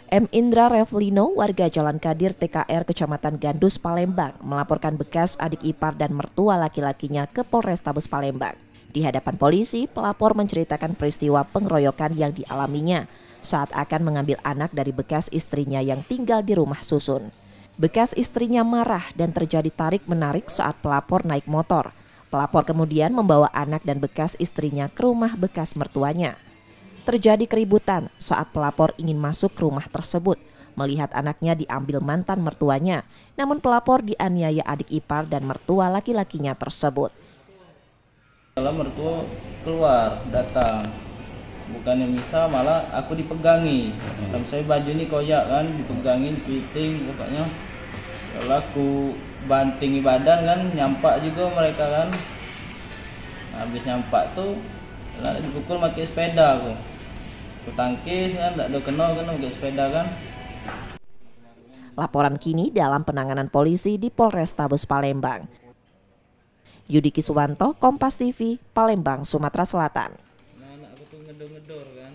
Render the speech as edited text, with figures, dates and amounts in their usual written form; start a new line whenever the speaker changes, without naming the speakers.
M. Indra Revlino, warga Jalan Kadir TKR Kecamatan Gandus, Palembang, melaporkan bekas adik ipar dan mertua laki-lakinya ke Polrestabes Palembang. Di hadapan polisi, pelapor menceritakan peristiwa pengeroyokan yang dialaminya saat akan mengambil anak dari bekas istrinya yang tinggal di rumah susun. Bekas istrinya marah dan terjadi tarik-menarik saat pelapor naik motor. Pelapor kemudian membawa anak dan bekas istrinya ke rumah bekas mertuanya. Terjadi keributan saat pelapor ingin masuk ke rumah tersebut, melihat anaknya diambil mantan mertuanya, namun pelapor dianiaya adik ipar dan mertua laki-lakinya tersebut.
Kalau mertua keluar, datang, bukannya misal malah aku dipegangi. Kalau saya baju ini koyak kan, dipegangin, piting, pokoknya. Kalau aku bantingi badan kan, nyampak juga mereka kan. Habis nyampak tuh, lah dipukul pakai sepeda aku. Aku tangkis kan, tak ada kena pakai sepeda kan.
Laporan kini dalam penanganan polisi di Polrestabes Palembang. Yudi Kiswanto, Kompas TV, Palembang, Sumatera Selatan.
Nah, anak aku tuh ngedor-ngedor kan.